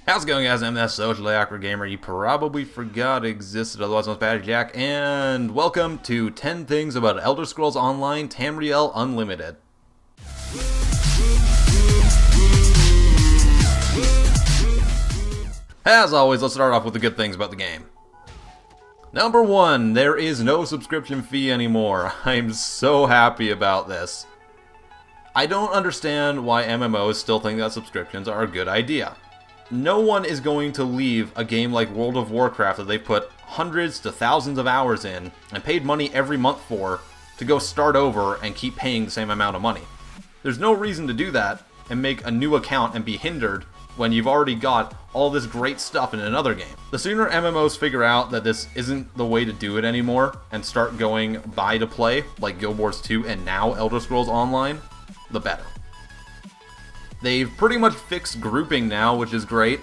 How's it going, guys? I'm that socially awkward gamer you probably forgot existed, otherwise known as IAmPattyJack, and welcome to 10 Things About Elder Scrolls Online Tamriel Unlimited. As always, let's start off with the good things about the game. Number 1, there is no subscription fee anymore. I'm so happy about this. I don't understand why MMOs still think that subscriptions are a good idea. No one is going to leave a game like World of Warcraft that they put hundreds to thousands of hours in and paid money every month for to go start over and keep paying the same amount of money. There's no reason to do that and make a new account and be hindered when you've already got all this great stuff in another game. The sooner MMOs figure out that this isn't the way to do it anymore and start going buy to play like Guild Wars 2 and now Elder Scrolls Online, the better. They've pretty much fixed grouping now, which is great.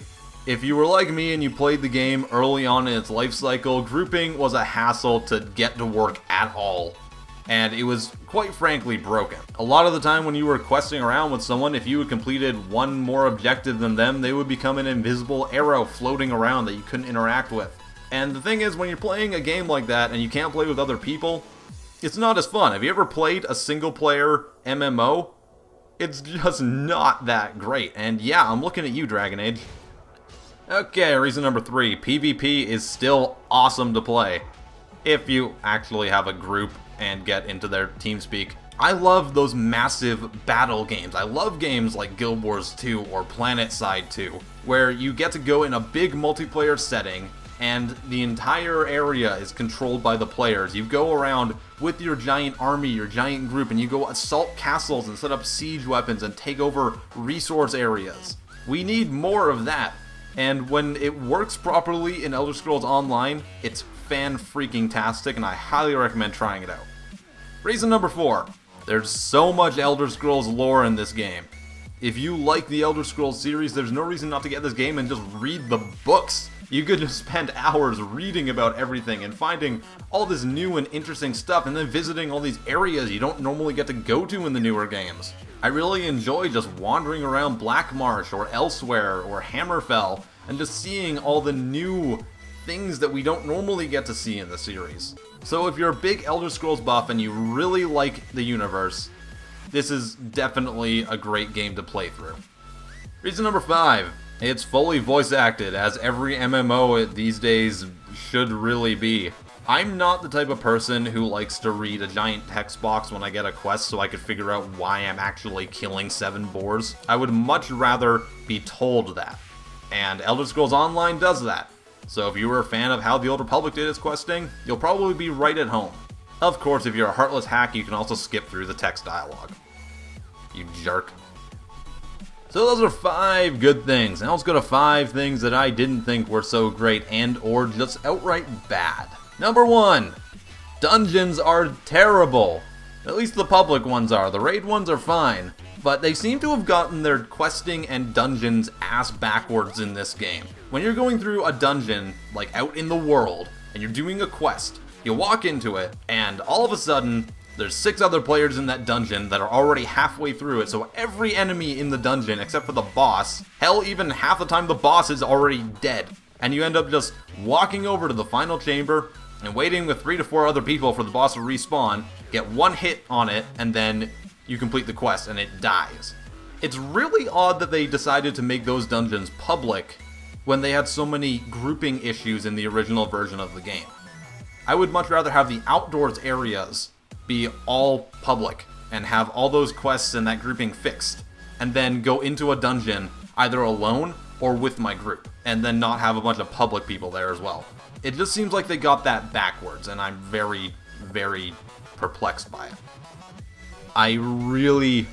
If you were like me and you played the game early on in its life cycle, grouping was a hassle to get to work at all. And it was, quite frankly, broken. A lot of the time when you were questing around with someone, if you had completed one more objective than them, they would become an invisible arrow floating around that you couldn't interact with. And the thing is, when you're playing a game like that and you can't play with other people, it's not as fun. Have you ever played a single-player MMO? It's just not that great. And yeah, I'm looking at you, Dragon Age. Okay, reason number 3. PvP is still awesome to play. If you actually have a group and get into their TeamSpeak. I love those massive battle games. I love games like Guild Wars 2 or PlanetSide 2, where you get to go in a big multiplayer setting and the entire area is controlled by the players. You go around with your giant army, your giant group, and you go assault castles and set up siege weapons and take over resource areas. We need more of that. And when it works properly in Elder Scrolls Online, it's fan-freaking-tastic, and I highly recommend trying it out. Reason number 4. There's so much Elder Scrolls lore in this game. If you like the Elder Scrolls series, there's no reason not to get this game and just read the books. You could just spend hours reading about everything and finding all this new and interesting stuff and then visiting all these areas you don't normally get to go to in the newer games. I really enjoy just wandering around Blackmarsh or Elsewhere or Hammerfell and just seeing all the new things that we don't normally get to see in the series. So if you're a big Elder Scrolls buff and you really like the universe, this is definitely a great game to play through. Reason number 5. It's fully voice acted, as every MMO these days should really be. I'm not the type of person who likes to read a giant text box when I get a quest so I could figure out why I'm actually killing 7 boars. I would much rather be told that. And Elder Scrolls Online does that. So if you were a fan of how the Old Republic did its questing, you'll probably be right at home. Of course, if you're a heartless hack, you can also skip through the text dialogue. You jerk. So those are 5 good things. Now let's go to 5 things that I didn't think were so great and or just outright bad. Number 1. Dungeons are terrible. At least the public ones are. The raid ones are fine. But they seem to have gotten their questing and dungeons ass backwards in this game. When you're going through a dungeon, like out in the world, and you're doing a quest, you walk into it, and all of a sudden, there's 6 other players in that dungeon that are already halfway through it, so every enemy in the dungeon, except for the boss, hell, even half the time the boss is already dead. And you end up just walking over to the final chamber, and waiting with 3 to 4 other people for the boss to respawn, get 1 hit on it, and then you complete the quest, and it dies. It's really odd that they decided to make those dungeons public when they had so many grouping issues in the original version of the game. I would much rather have the outdoors areas be all public and have all those quests and that grouping fixed, and then go into a dungeon either alone or with my group, and then not have a bunch of public people there as well. It just seems like they got that backwards, and I'm very, very perplexed by it. I really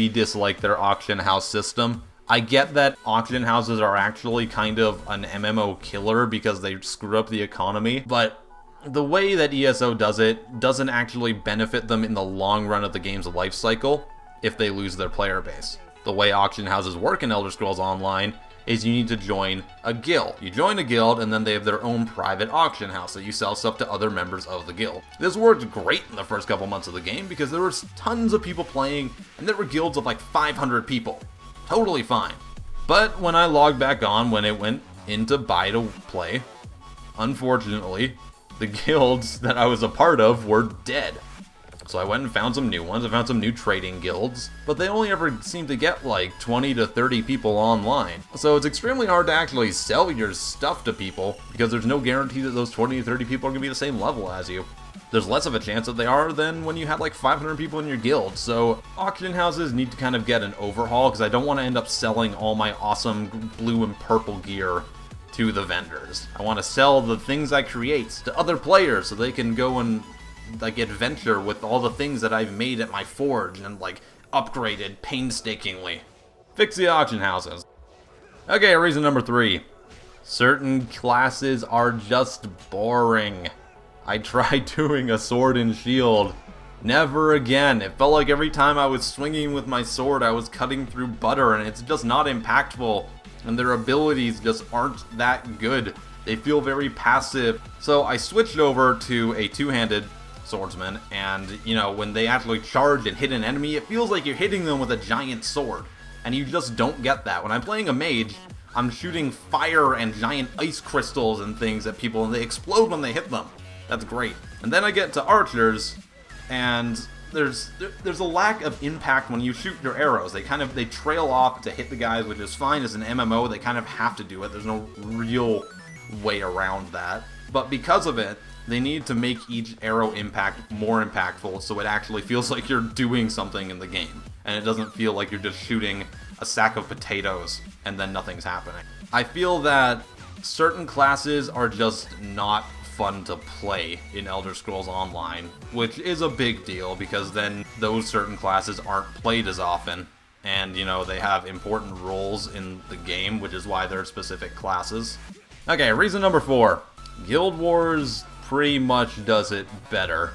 dislike their auction house system. I get that auction houses are actually kind of an MMO killer because they screw up the economy, but the way that ESO does it doesn't actually benefit them in the long run of the game's life cycle if they lose their player base. The way auction houses work in Elder Scrolls Online is you need to join a guild. You join a guild and then they have their own private auction house that you sell stuff to other members of the guild. This worked great in the first couple months of the game because there was tons of people playing and there were guilds of like 500 people. Totally fine. But when I logged back on, when it went into buy to play, unfortunately, the guilds that I was a part of were dead. So I went and found some new ones. I found some new trading guilds, but they only ever seem to get like 20 to 30 people online. So it's extremely hard to actually sell your stuff to people because there's no guarantee that those 20 to 30 people are going to be the same level as you. There's less of a chance that they are than when you had like 500 people in your guild. So auction houses need to kind of get an overhaul because I don't want to end up selling all my awesome blue and purple gear to the vendors. I want to sell the things I create to other players so they can go and like adventure with all the things that I've made at my forge and like upgraded painstakingly. Fix the auction houses. Okay, reason number 3. Certain classes are just boring. I tried doing a sword and shield. Never again. It felt like every time I was swinging with my sword I was cutting through butter, and it's just not impactful, and their abilities just aren't that good. They feel very passive. So I switched over to a two-handed swordsman, and you know, when they actually charge and hit an enemy, it feels like you're hitting them with a giant sword, and you just don't get that. When I'm playing a mage, I'm shooting fire and giant ice crystals and things at people, and they explode when they hit them. That's great. And then I get to archers, and there's a lack of impact when you shoot your arrows. They trail off to hit the guys, which is fine. As an MMO, they kind of have to do it. There's no real way around that. But because of it, they need to make each arrow impact more impactful so it actually feels like you're doing something in the game. And it doesn't feel like you're just shooting a sack of potatoes and then nothing's happening. I feel that certain classes are just not fun to play in Elder Scrolls Online, which is a big deal because then those certain classes aren't played as often. And, you know, they have important roles in the game, which is why they're specific classes. Okay, reason number 4. Guild Wars pretty much does it better,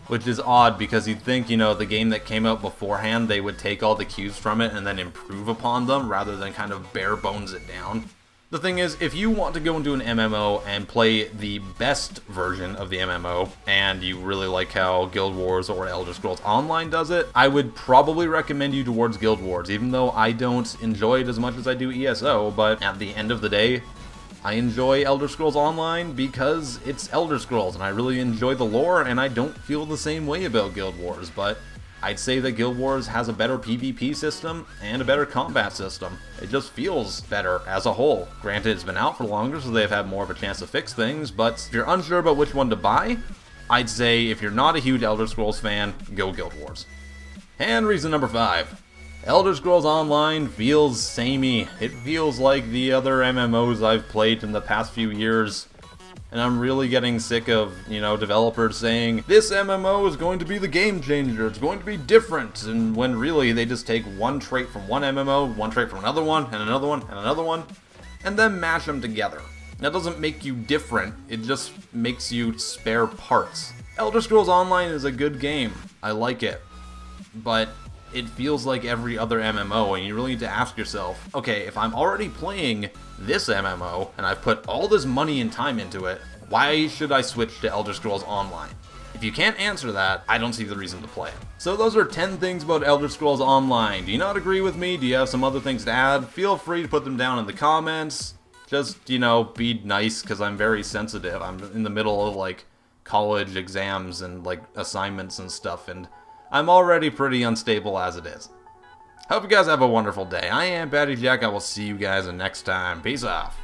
which is odd because you'd think, you know, the game that came out beforehand, they would take all the cues from it and then improve upon them rather than kind of bare bones it down. The thing is, if you want to go into an MMO and play the best version of the MMO, and you really like how Guild Wars or Elder Scrolls Online does it, I would probably recommend you towards Guild Wars, even though I don't enjoy it as much as I do ESO, but at the end of the day, I enjoy Elder Scrolls Online because it's Elder Scrolls, and I really enjoy the lore, and I don't feel the same way about Guild Wars, but I'd say that Guild Wars has a better PvP system and a better combat system. It just feels better as a whole. Granted, it's been out for longer, so they've had more of a chance to fix things, but if you're unsure about which one to buy, I'd say if you're not a huge Elder Scrolls fan, go Guild Wars. And reason number 5. Elder Scrolls Online feels samey. It feels like the other MMOs I've played in the past few years. And I'm really getting sick of, you know, developers saying, this MMO is going to be the game changer, it's going to be different, and when really they just take one trait from one MMO, one trait from another one, and another one, and another one, and then mash them together. That doesn't make you different, it just makes you spare parts. Elder Scrolls Online is a good game, I like it, but it feels like every other MMO, and you really need to ask yourself, okay, if I'm already playing this MMO, and I've put all this money and time into it, why should I switch to Elder Scrolls Online? If you can't answer that, I don't see the reason to play it. So those are 10 things about Elder Scrolls Online. Do you not agree with me? Do you have some other things to add? Feel free to put them down in the comments. Just, you know, be nice, because I'm very sensitive. I'm in the middle of, like, college exams and, like, assignments and stuff, and I'm already pretty unstable as it is. Hope you guys have a wonderful day. I am PattyJack. I will see you guys next time. Peace off.